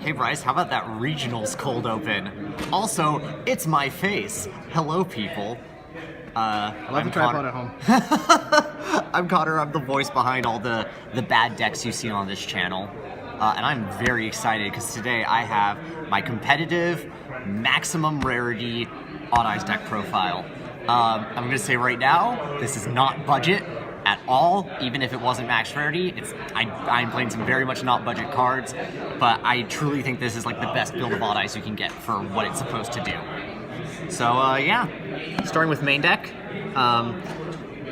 Hey Bryce, how about that regionals cold open? Also, it's my face. Hello, people. Left the tripod at home. I'm Connor. I'm the voice behind all the bad decks you see on this channel. And I'm very excited because today I have my competitive maximum rarity Odd Eyes deck profile. I'm going to say right now, this is not budget at all. Even if it wasn't max rarity, I'm playing some very much not budget cards, but I truly think this is like the best build of Odd Eyes you can get for what it's supposed to do. So yeah, starting with main deck.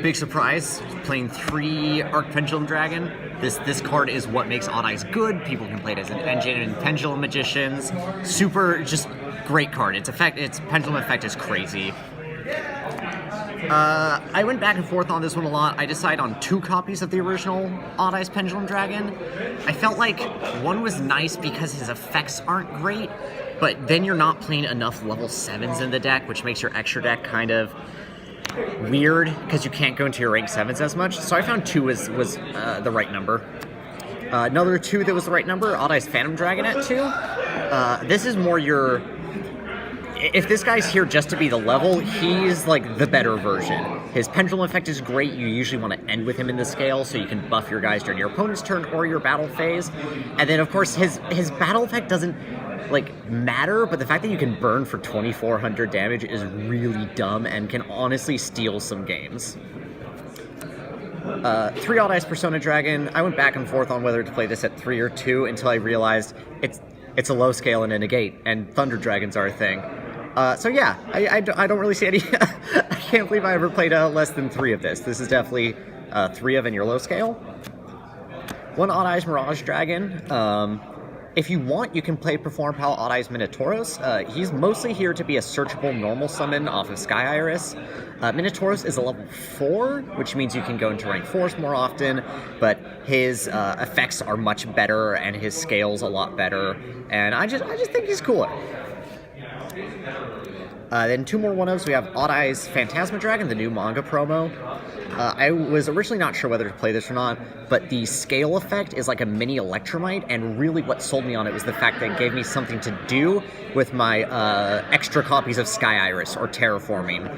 Big surprise, playing 3 Arc Pendulum Dragon. This card is what makes Odd Eyes good. People can play it as an engine and Pendulum Magicians. Super, just great card. Its Pendulum effect is crazy. I went back and forth on this one a lot. I decided on 2 copies of the original Odd Eyes Pendulum Dragon. I felt like one was nice because his effects aren't great, but then you're not playing enough level 7s in the deck, which makes your extra deck kind of weird because you can't go into your rank 7s as much. So I found 2 was the right number. Another 2 that was the right number, Odd Eyes Phantom Dragon at 2. This is more your... If this guy's here just to be the level, he's like the better version. His Pendulum effect is great. You usually want to end with him in the scale so you can buff your guys during your opponent's turn or your battle phase. And then of course his battle effect doesn't like matter, but the fact that you can burn for 2400 damage is really dumb and can honestly steal some games. 3 Odd Eyes Persona Dragon. I went back and forth on whether to play this at 3 or 2 until I realized it's a low scale and a negate, and Thunder Dragons are a thing. So yeah, I don't really see any... I can't believe I ever played less than 3 of this. This is definitely 3 of in your low scale. 1 Odd Eyes Mirage Dragon. If you want, you can play Perform Pal Odd Eyes Minotauros. He's mostly here to be a searchable normal summon off of Sky Iris. Minotauros is a level 4, which means you can go into rank 4s more often, but his effects are much better and his scale's a lot better, and I just think he's cooler. Then 2 more 1-ofs. We have Odd Eyes Phantasma Dragon, the new manga promo. I was originally not sure whether to play this or not, but the scale effect is like a mini Electromite, and really what sold me on it was the fact that it gave me something to do with my extra copies of Sky Iris or Terraforming.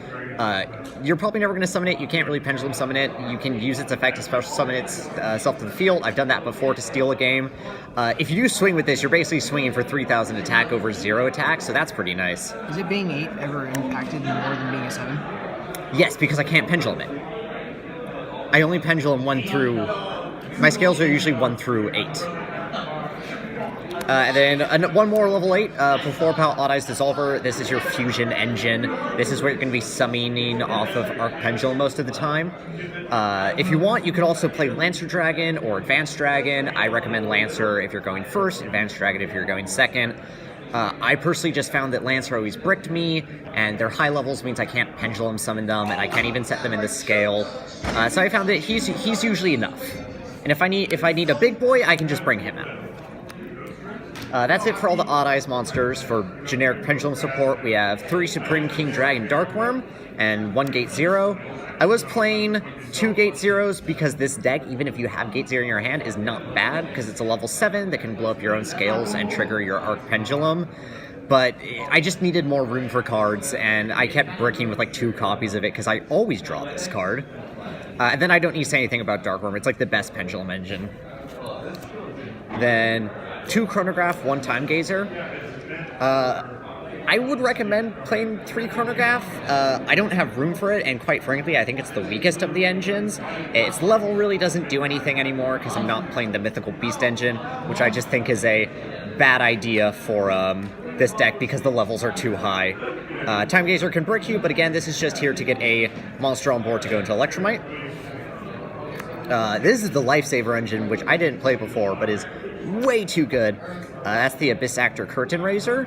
You're probably never going to summon it. You can't really Pendulum summon it. You can use its effect to special summon itself to the field. I've done that before to steal a game. If you do swing with this, you're basically swinging for 3000 attack over 0 attack, so that's pretty nice. Is it being 8 ever impacted more than being a 7? Yes, because I can't Pendulum it. I only Pendulum 1 through... My scales are usually 1 through 8. And then 1 more level 8, Perform Pal Odd Eyes Dissolver. This is your fusion engine. This is where you're going to be summoning off of Arc Pendulum most of the time. If you want, you could also play Lancer Dragon or Advanced Dragon. I recommend Lancer if you're going first, Advanced Dragon if you're going second. I personally just found that Lancer always bricked me, and their high levels means I can't Pendulum summon them, and I can't even set them in the scale. So I found that he's usually enough. And if I need a big boy, I can just bring him out. That's it for all the Odd Eyes monsters. For generic Pendulum support, we have 3 Supreme King Dragon Darkworm and 1 Gate 0. I was playing 2 Gate 0s because this deck, even if you have Gate 0 in your hand, is not bad because it's a level 7 that can blow up your own scales and trigger your Arc Pendulum. But I just needed more room for cards, and I kept bricking with like 2 copies of it because I always draw this card. And then I don't need to say anything about Darkworm. It's like the best Pendulum engine. Then 2 Chronograph, 1 Time Gazer. I would recommend playing 3 Chronograph. I don't have room for it, and quite frankly, I think it's the weakest of the engines. Its level really doesn't do anything anymore because I'm not playing the Mythical Beast engine, which I just think is a bad idea for this deck because the levels are too high. Time Gazer can brick you, but again, this is just here to get a monster on board to go into Electromite. This is the Lifesaver engine, which I didn't play before, but is way too good. That's the Abyss Actor Curtain Raiser.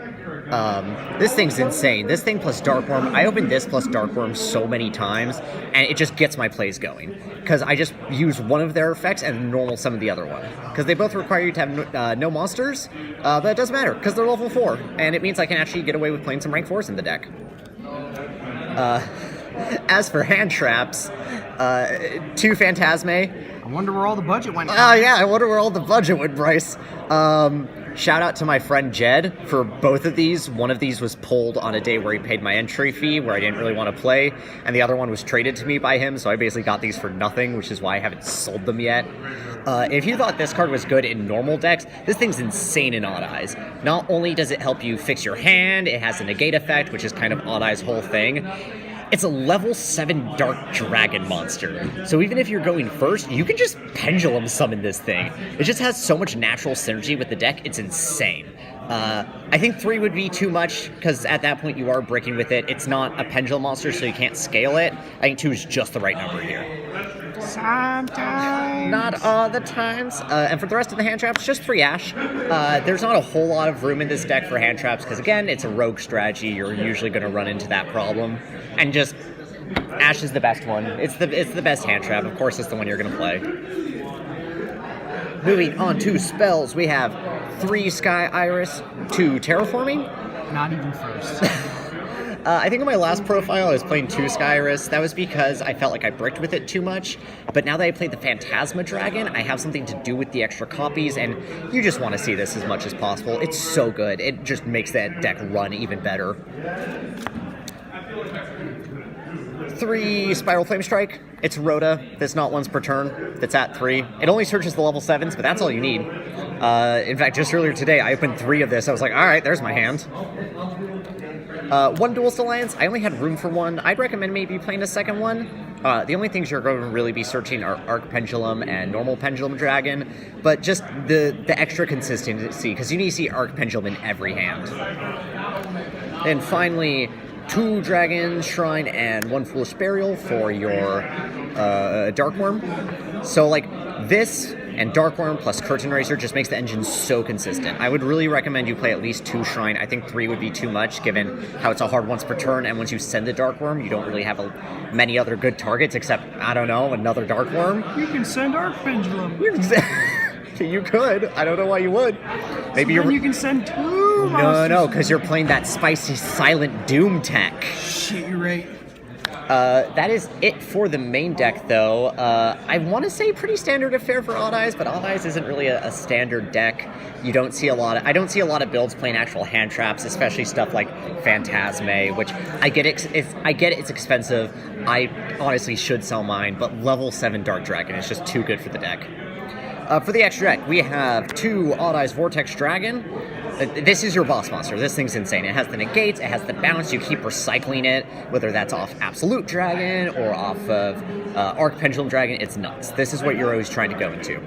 This thing's insane. This thing plus Darkworm. I opened this plus Darkworm so many times, and it just gets my plays going. Because I just use one of their effects and normal some of the other one. Because they both require you to have no monsters, but it doesn't matter, because they're level 4. And it means I can actually get away with playing some rank 4s in the deck. As for hand traps, 2 Phantasme. I wonder where all the budget went. Oh, yeah, I wonder where all the budget went, Bryce. Shout out to my friend Jed for both of these. One of these was pulled on a day where he paid my entry fee, where I didn't really want to play, and the other one was traded to me by him, so I basically got these for nothing, which is why I haven't sold them yet. If you thought this card was good in normal decks, this thing's insane in Odd Eyes. Not only does it help you fix your hand, it has a negate effect, which is kind of Odd Eyes' whole thing. It's a level 7 Dark Dragon monster. So even if you're going first, you can just Pendulum summon this thing. It just has so much natural synergy with the deck, it's insane. I think 3 would be too much, because at that point you are breaking with it. It's not a Pendulum monster, so you can't scale it. I think 2 is just the right number here. Sometimes. Not all the times. And for the rest of the hand traps, just 3 Ash. There's not a whole lot of room in this deck for hand traps, because again, it's a rogue strategy. You're usually going to run into that problem. And just, Ash is the best one. It's the best hand trap. Of course, it's the one you're going to play. Moving on to spells, we have 3 Sky Iris, 2 Terraforming. Not even first. I think in my last profile I was playing 2 Sky Iris. That was because I felt like I bricked with it too much. But now that I played the Phantasma Dragon, I have something to do with the extra copies, and you just want to see this as much as possible. It's so good. It just makes that deck run even better. 3 Spiral Flame Strike. It's Rhoda. That's not once per turn. That's at 3. It only searches the level 7s, but that's all you need. In fact, just earlier today, I opened 3 of this. I was like, alright, there's my hand. 1 Duelist Alliance. I only had room for 1. I'd recommend maybe playing a second one. The only things you're going to really be searching are Arc Pendulum and normal Pendulum Dragon, but just the extra consistency, because you need to see Arc Pendulum in every hand. And finally, 2 Dragon Shrine and 1 Foolish Burial for your Dark Worm. So, like, this and Dark Worm plus Curtain Raiser just makes the engine so consistent. I would really recommend you play at least 2 Shrine. I think 3 would be too much, given how it's a hard once per turn, and once you send the Dark Worm, you don't really have many other good targets, except, I don't know, another Dark Worm. You can send Arc Pendulum. You could. I don't know why you would. Maybe so you can send 2 No, because you're playing that spicy Silent Doom tech. Shit, you're right. That is it for the main deck, though. I want to say pretty standard affair for Odd Eyes, but Odd Eyes isn't really a standard deck. You don't see a lot of. I don't see a lot of builds playing actual hand traps, especially stuff like Phantasme, which I get. I get it's expensive. I honestly should sell mine, but level 7 Dark Dragon is just too good for the deck. For the extra deck, we have 2 Odd Eyes Vortex Dragon. This is your boss monster. This thing's insane. It has the negates, it has the bounce, you keep recycling it, whether that's off Absolute Dragon or off of Arc Pendulum Dragon, it's nuts. This is what you're always trying to go into.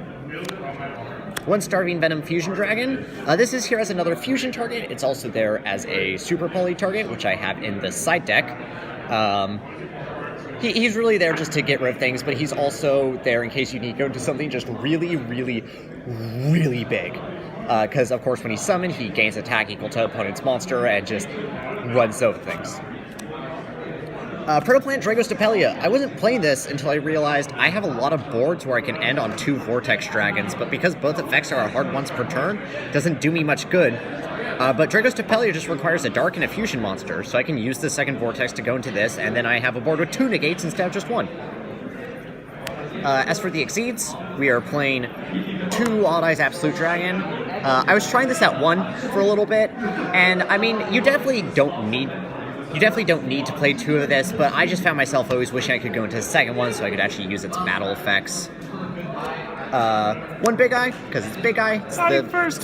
1 Starving Venom Fusion Dragon. This is here as another fusion target. It's also there as a Super Poly target, which I have in the side deck. He's really there just to get rid of things, but he's also there in case you need to go into something just really, really, really big. Because, of course, when he's summoned, he gains attack equal to opponent's monster and just runs over things. Protoplant Dragostapelia. I wasn't playing this until I realized I have a lot of boards where I can end on 2 Vortex Dragons, but because both effects are hard once per turn, doesn't do me much good. But Dragostapelia just requires a Dark and a Fusion monster, so I can use the second Vortex to go into this, and then I have a board with 2 negates instead of just 1. As for the Exceeds, we are playing 2 Odd Eyes Absolute Dragon. I was trying this at 1 for a little bit, and I mean, you definitely don't need to play 2 of this, but I just found myself always wishing I could go into the second one so I could actually use its battle effects. 1 Big Eye, because it's Big Eye. It's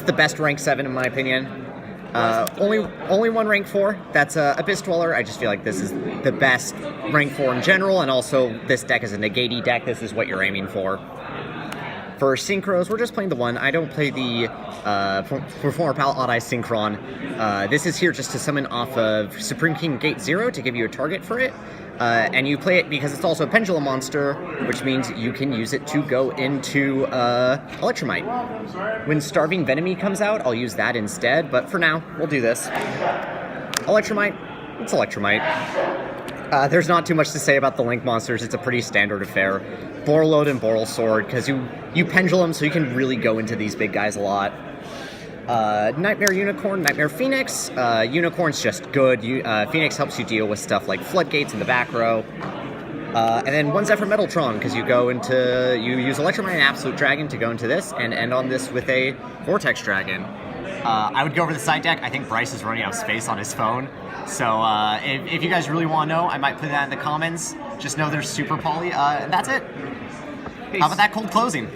the best rank 7 in my opinion. Only 1 rank 4. That's Abyss Dweller. I just feel like this is the best rank 4 in general, and also this deck is a negate deck. This is what you're aiming for. For Synchros, we're just playing the 1. I don't play the Performer Pal Odd Eye Synchron. This is here just to summon off of Supreme King Gate 0 to give you a target for it. And you play it because it's also a Pendulum monster, which means you can use it to go into Electromite. When Starving Venomy comes out, I'll use that instead, but for now, we'll do this. Electromite, it's Electromite. There's not too much to say about the Link monsters, it's a pretty standard affair. Borreload and Boral Sword, because you Pendulum, so you can really go into these big guys a lot. Nightmare Unicorn, Nightmare Phoenix. Unicorn's just good. Phoenix helps you deal with stuff like Floodgates in the back row. And then one Zephyr Metaltron, because you use Electromine and Absolute Dragon to go into this, and end on this with a Vortex Dragon. I would go over the side deck. I think Bryce is running out of space on his phone. So if you guys really want to know, I might put that in the comments. Just know there's Super Poly, and that's it. Peace. How about that cold closing?